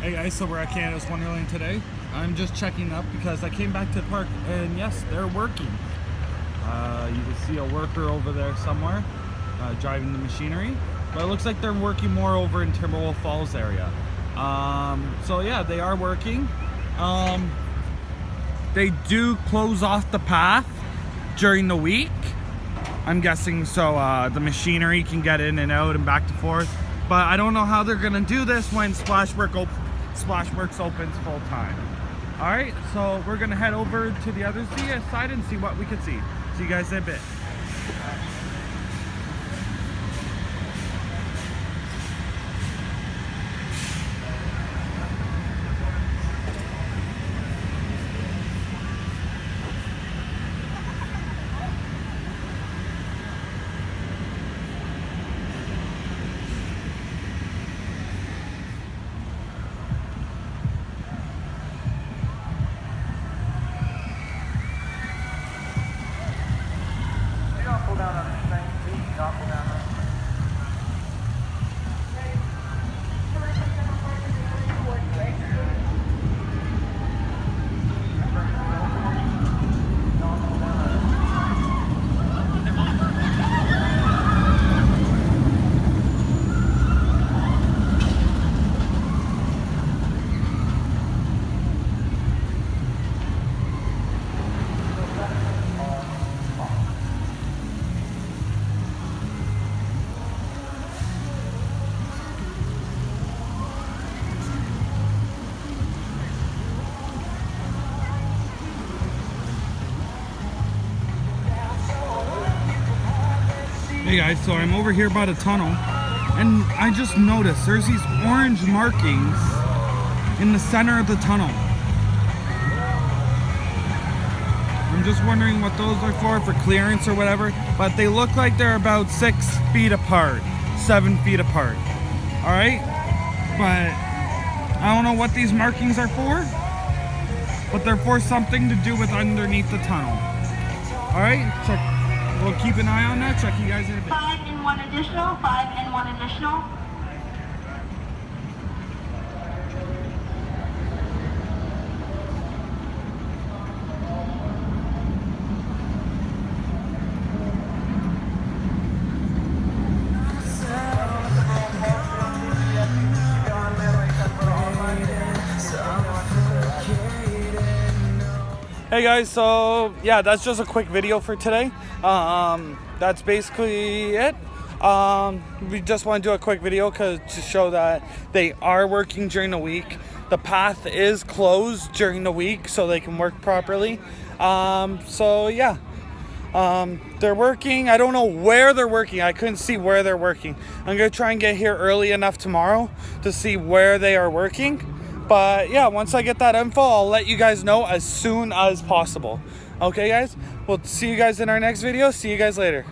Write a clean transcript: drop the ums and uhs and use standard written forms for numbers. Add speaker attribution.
Speaker 1: Hey guys, so we're at Canada's Wonderland today. I'm just checking up because I came back to the park and yes, they're working. You can see a worker over there somewhere driving the machinery, but it looks like they're working more over in Timberwolf Falls area. So yeah, they are working. They do close off the path during the week, I'm guessing, so the machinery can get in and out and back and forth. But I don't know how they're gonna do this when Splashworks opens full time. All right, so we're gonna head over to the other side and see what we can see. See you guys in a bit. Hey guys, so I'm over here by the tunnel and I just noticed there's these orange markings in the center of the tunnel. I'm just wondering what those are for clearance or whatever, but they look like they're about 6 feet apart, 7 feet apart. All right, but I don't know what these markings are for, but they're for something to do with underneath the tunnel. All right, check. We'll keep an eye on that. Check you guys in a bit.
Speaker 2: 5 and 1 additional, 5 and 1 additional.
Speaker 1: Hey guys, so yeah, that's just a quick video for today. That's basically it. We just want to do a quick video to show that they are working during the week. The path is closed during the week so they can work properly. So yeah, they're working. I don't know where they're working. I couldn't see where they're working. I'm gonna try and get here early enough tomorrow to see where they are working. But yeah, once I get that info, I'll let you guys know as soon as possible. Okay guys, we'll see you guys in our next video. See you guys later.